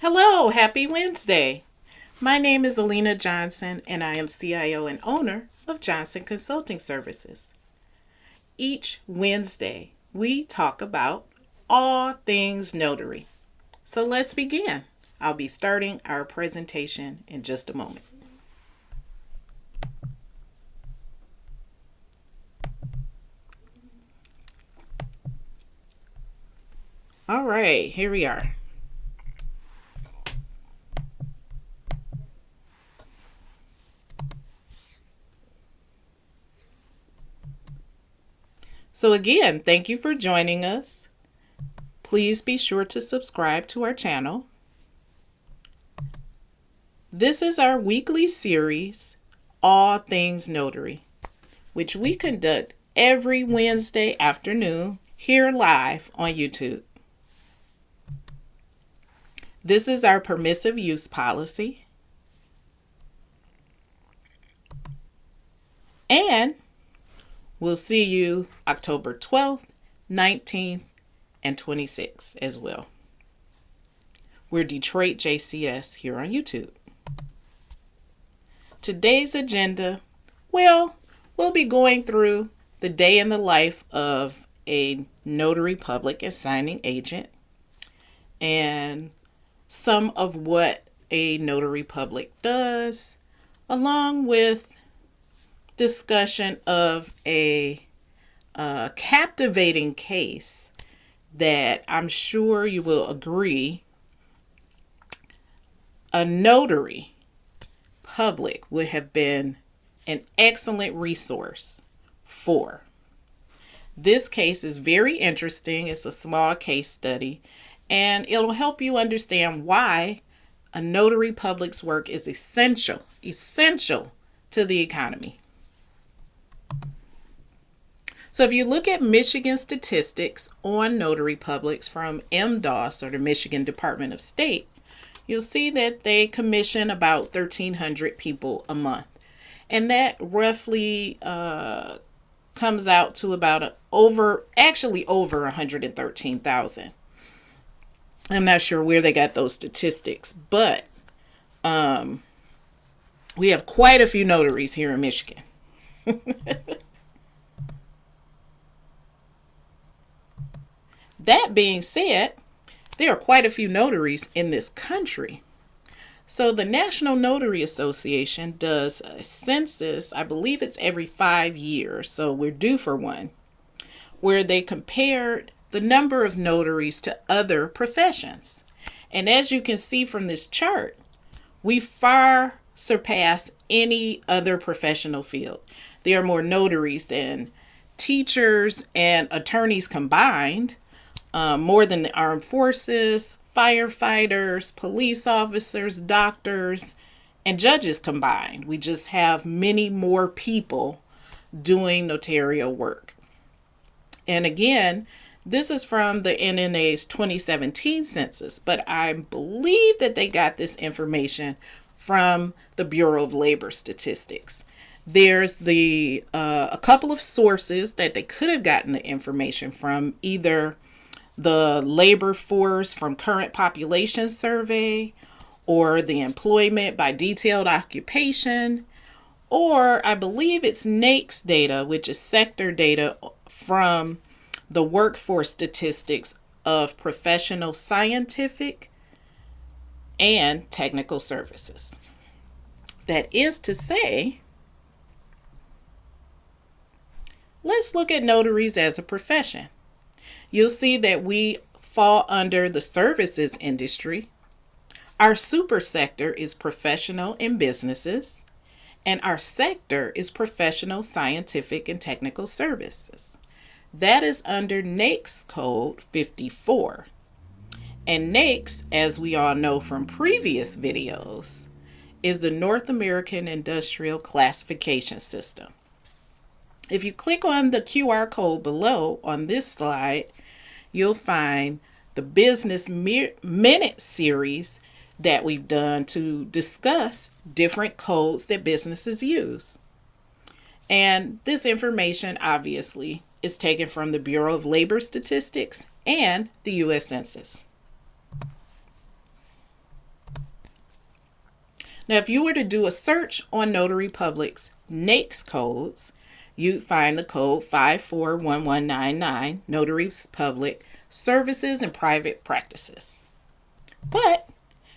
Hello, happy Wednesday. My name is Alina Johnson, and I am CIO and owner of Johnson Consulting Services. Each Wednesday, we talk about all things notary. So let's begin. I'll be starting our presentation in just a moment. All right, here we are. So, again, thank you for joining us. Please be sure to subscribe to our channel. This is our weekly series, All Things Notary, which we conduct every Wednesday afternoon here live on YouTube. This is our permissive use policy. And we'll see you October 12th, 19th, and 26th as well. We're DetroitJCS here on YouTube. Today's agenda, we'll be going through the day in the life of a notary public and signing agent and some of what a notary public does, along with discussion of a captivating case that I'm sure you will agree a notary public would have been an excellent resource for. This case is very interesting. It's a small case study, and it'll help you understand why a notary public's work is essential to the economy. So if you look at Michigan statistics on notary publics from MDOS, or the Michigan Department of State, you'll see that they commission about 1,300 people a month. And that roughly comes out to about over 113,000. I'm not sure where they got those statistics, but we have quite a few notaries here in Michigan. That being said, there are quite a few notaries in this country. So the National Notary Association does a census, I believe it's every 5 years, so we're due for one, where they compared the number of notaries to other professions. And as you can see from this chart, we far surpass any other professional field. There are more notaries than teachers and attorneys combined, more than the armed forces, firefighters, police officers, doctors, and judges combined. We just have many more people doing notarial work. And again, this is from the NNA's 2017 census, but I believe that they got this information from the Bureau of Labor Statistics. There's a couple of sources that they could have gotten the information from, either the labor force from current population survey, or the employment by detailed occupation, or I believe it's NAICS data, which is sector data from the workforce statistics of professional, scientific, and technical services. That is to say, let's look at notaries as a profession. You'll see that we fall under the services industry. Our super sector is professional and businesses, and our sector is professional, scientific, and technical services. That is under NAICS code 54. And NAICS, as we all know from previous videos, is the North American Industrial Classification System. If you click on the QR code below on this slide, you'll find the Business Minute series that we've done to discuss different codes that businesses use. And this information, obviously, is taken from the Bureau of Labor Statistics and the U.S. Census. Now, if you were to do a search on Notary Public's NAICS codes, you'd find the code 541199, Notaries Public Services and Private Practices. But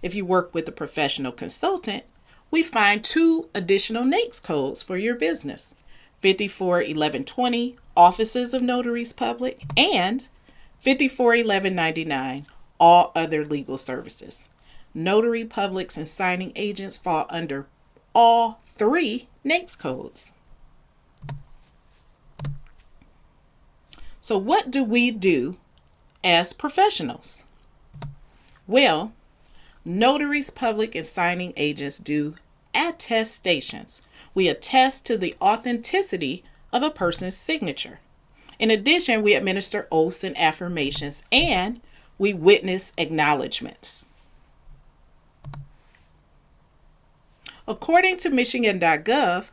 if you work with a professional consultant, we find two additional NAICS codes for your business: 541120, Offices of Notaries Public, and 541199, All Other Legal Services. Notary publics and signing agents fall under all three NAICS codes. So what do we do as professionals? Well, notaries public and signing agents do attestations. We attest to the authenticity of a person's signature. In addition, we administer oaths and affirmations, and we witness acknowledgments. According to Michigan.gov,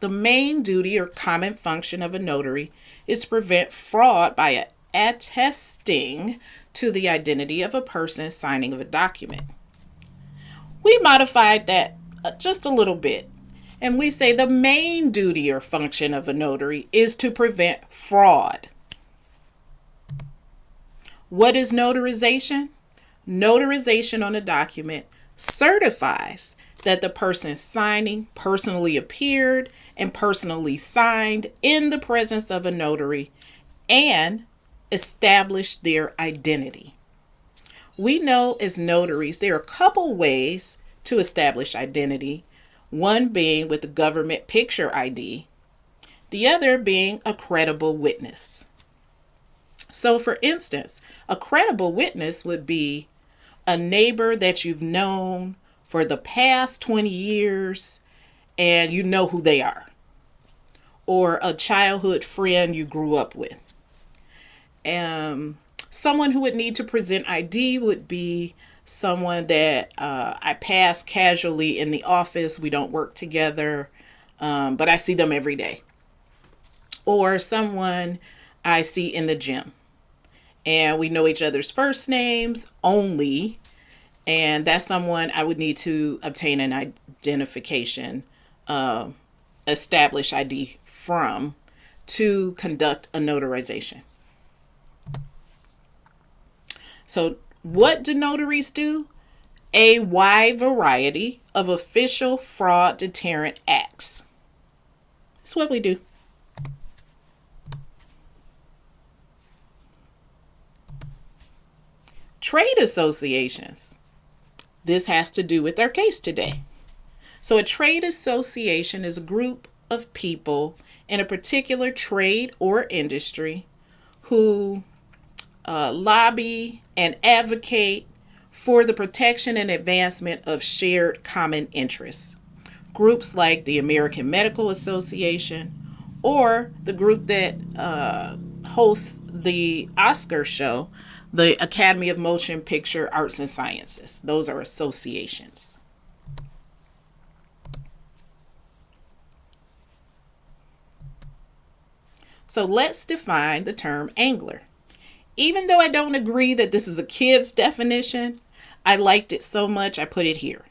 the main duty or common function of a notary is to prevent fraud by attesting to the identity of a person signing of a document. We modified that just a little bit, and we say the main duty or function of a notary is to prevent fraud. What is notarization? Notarization on a document certifies that the person signing personally appeared and personally signed in the presence of a notary and established their identity. We know as notaries there are a couple ways to establish identity, one being with the government picture ID, the other being a credible witness. So for instance, a credible witness would be a neighbor that you've known for the past 20 years and you know who they are, or a childhood friend you grew up with. Someone who would need to present ID would be someone that I pass casually in the office. We don't work together, but I see them every day. Or someone I see in the gym, and we know each other's first names only, and that's someone I would need to obtain an identification, establish ID from to conduct a notarization. So what do notaries do? A wide variety of official fraud deterrent acts. That's what we do. Trade associations. This has to do with our case today. So a trade association is a group of people in a particular trade or industry who lobby and advocate for the protection and advancement of shared common interests. Groups like the American Medical Association or the group that hosts the Oscar show, the Academy of Motion Picture Arts and Sciences. Those are associations. So let's define the term angler. Even though I don't agree that this is a kid's definition, I liked it so much I put it here.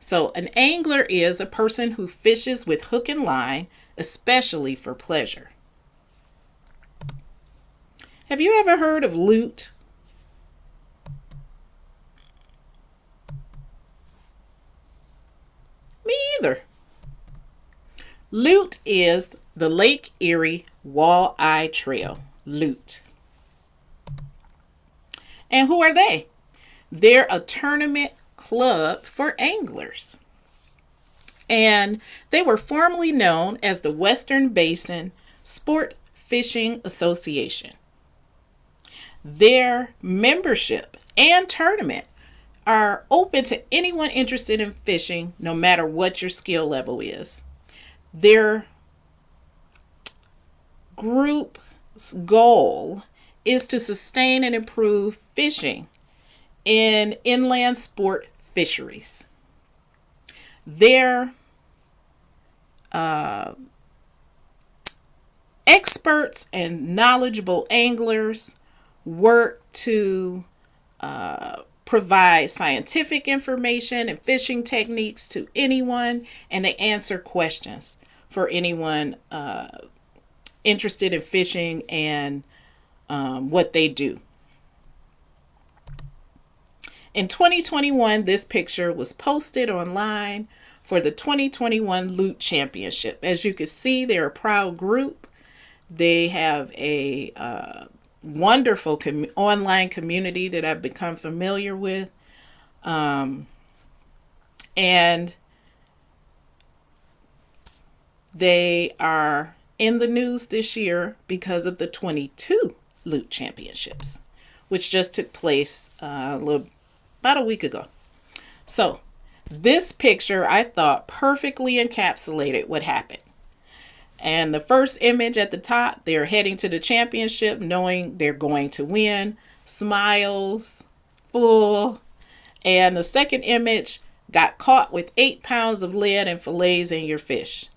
So an angler is a person who fishes with hook and line, especially for pleasure. Have you ever heard of LEWT? Me either. LEWT is the Lake Erie Walleye Trail, LEWT. And who are they? They're a tournament club for anglers. And they were formerly known as the Western Basin Sport Fishing Association. Their membership and tournament are open to anyone interested in fishing, no matter what your skill level is. Their group's goal is to sustain and improve fishing in inland sport fisheries. Their experts and knowledgeable anglers work to provide scientific information and fishing techniques to anyone, and they answer questions for anyone interested in fishing and what they do. In 2021, this picture was posted online for the 2021 LEWT Championship. As you can see, they're a proud group. They have a wonderful online community that I've become familiar with. And they are in the news this year because of the 22 LEWT Championships, which just took place about a week ago. So this picture, I thought, perfectly encapsulated what happened. And the first image at the top, they're heading to the championship knowing they're going to win. Smiles, full. And the second image, got caught with 8 pounds of lead and fillets in your fish.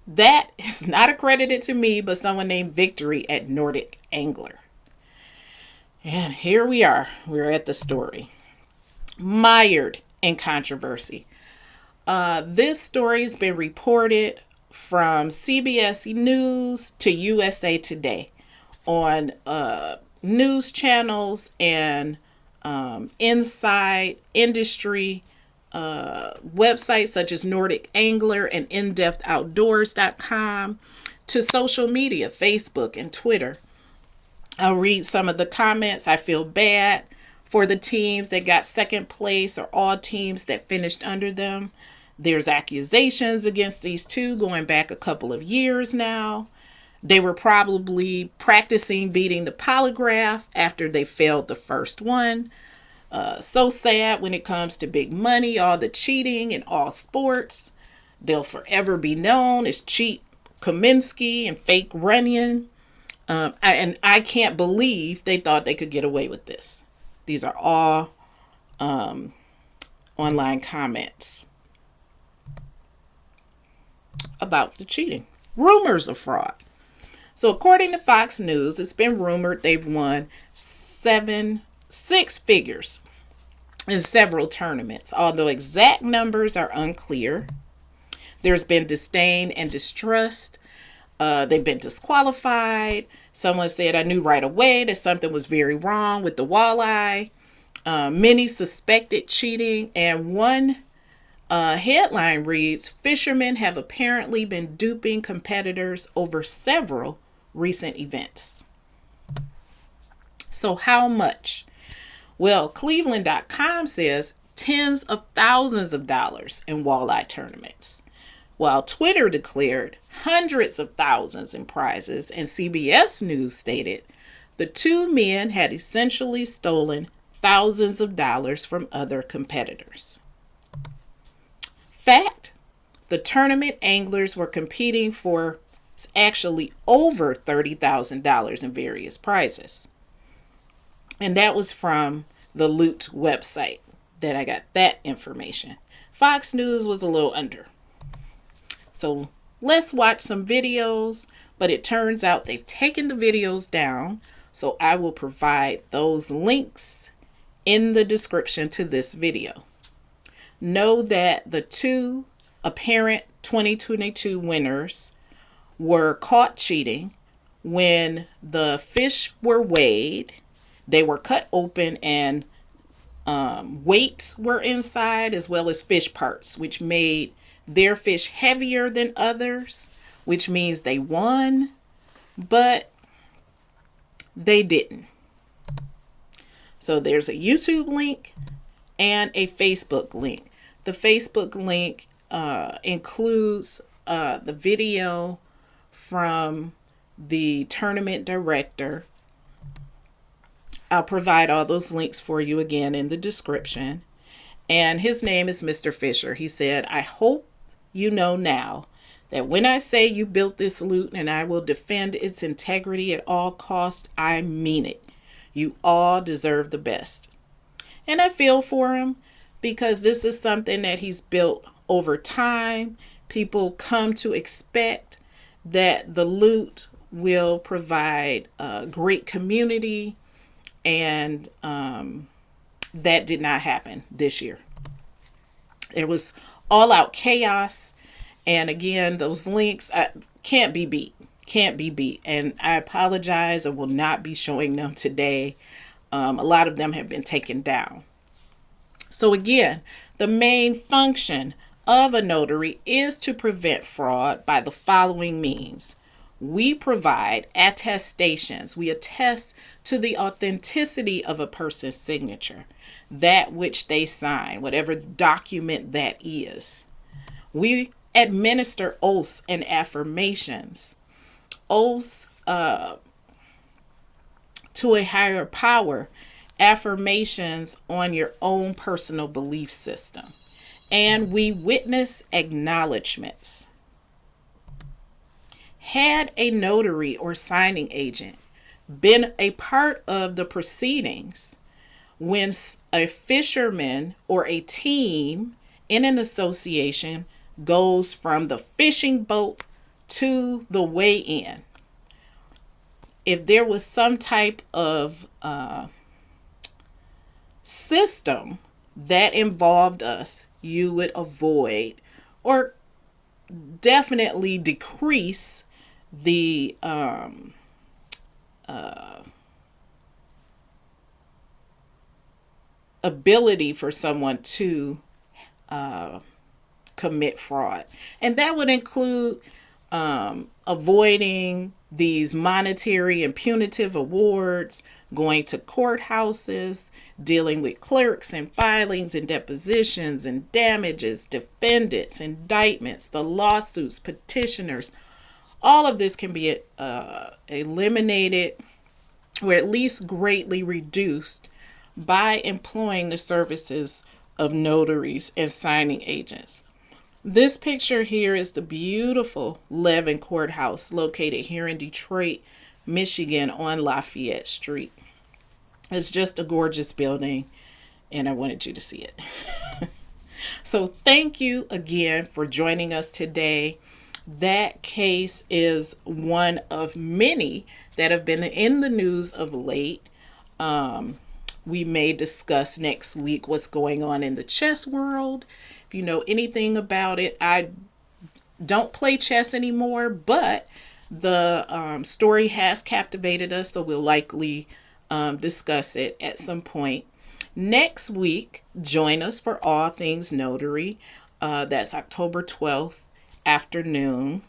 That is not accredited to me, but someone named Victory at Nordic Angler. And here we are. We're at the story. Mired in controversy. This story has been reported from CBS News to USA Today on news channels and inside industry websites such as Nordic Angler and InDepthOutdoors.com to social media, Facebook and Twitter. I'll read some of the comments. I feel bad for the teams that got second place or all teams that finished under them. There's accusations against these two going back a couple of years now. They were probably practicing beating the polygraph after they failed the first one. So sad when it comes to big money, all the cheating in all sports. They'll forever be known as Cheat Kaminsky and Fake Runyon. And I can't believe they thought they could get away with this. These are all online comments about the cheating. Rumors of fraud. So according to Fox News, it's been rumored they've won 6 figures in several tournaments, although exact numbers are unclear. There's been disdain and distrust. They've been disqualified. Someone said, I knew right away that something was very wrong with the walleye. Many suspected cheating, and one headline reads, fishermen have apparently been duping competitors over several recent events. So how much? Well, Cleveland.com says tens of thousands of dollars in walleye tournaments, while Twitter declared hundreds of thousands in prizes, and CBS News stated the two men had essentially stolen thousands of dollars from other competitors. Fact, the tournament anglers were competing for actually over $30,000 in various prizes. And that was from the LEWT website that I got that information. Fox News was a little under. So let's watch some videos, but it turns out they've taken the videos down. So I will provide those links in the description to this video. Know that the two apparent 2022 winners were caught cheating when the fish were weighed. They were cut open and weights were inside, as well as fish parts, which made their fish heavier than others, which means they won, but they didn't. So there's a YouTube link and a Facebook link. The Facebook link includes the video from the tournament director. I'll provide all those links for you again in the description. And his name is Mr. Fisher. He said, I hope you know now that when I say you built this LEWT and I will defend its integrity at all costs, I mean it. You all deserve the best. And I feel for him because this is something that he's built over time. People come to expect that the LEWT will provide a great community and That did not happen this year. It was all out chaos. And again, those links can't be beat. Can't be beat. And I apologize. I will not be showing them today. A lot of them have been taken down. So again, the main function of a notary is to prevent fraud by the following means. We provide attestations. We attest to the authenticity of a person's signature, that which they sign, whatever document that is. We administer oaths and affirmations. Oaths to a higher power, affirmations on your own personal belief system. And we witness acknowledgments. Had a notary or signing agent been a part of the proceedings when a fisherman or a team in an association goes from the fishing boat to the weigh-in, if there was some type of system that involved us, you would avoid or definitely decrease the ability for someone to commit fraud. And that would include avoiding these monetary and punitive awards, going to courthouses, dealing with clerks and filings and depositions and damages, defendants, indictments, the lawsuits, petitioners. All of this can be eliminated or at least greatly reduced by employing the services of notaries and signing agents. This picture here is the beautiful Levin Courthouse located here in Detroit, Michigan on Lafayette Street. It's just a gorgeous building and I wanted you to see it. So thank you again for joining us today. That case is one of many that have been in the news of late. We may discuss next week what's going on in the chess world. If you know anything about it, I don't play chess anymore, but the story has captivated us, so we'll likely discuss it at some point. Next week, join us for All Things Notary. That's October 12th afternoon.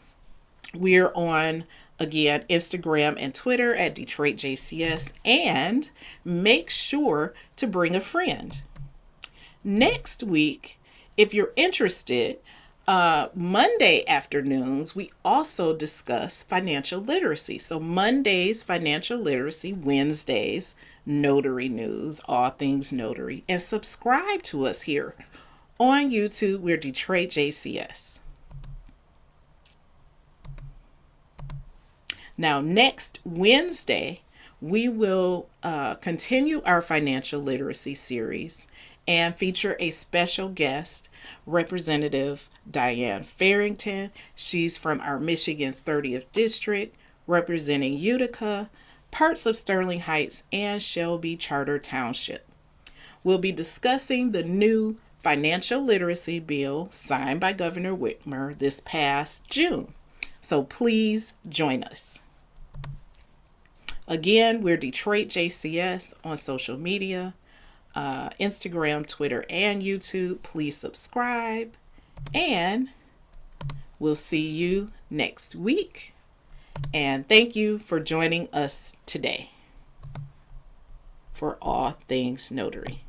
We're on, again, Instagram and Twitter at DetroitJCS, and make sure to bring a friend. Next week, if you're interested, Monday afternoons, we also discuss financial literacy. So Mondays, financial literacy, Wednesdays, notary news, all things notary, and subscribe to us here on YouTube. We're DetroitJCS. Now, next Wednesday, we will continue our financial literacy series and feature a special guest, Representative Diane Farrington. She's from our Michigan's 30th District, representing Utica, parts of Sterling Heights, and Shelby Charter Township. We'll be discussing the new financial literacy bill signed by Governor Whitmer this past June. So please join us. Again, we're DetroitJCS on social media, Instagram, Twitter, and YouTube. Please subscribe, and we'll see you next week. And thank you for joining us today for All Things Notary.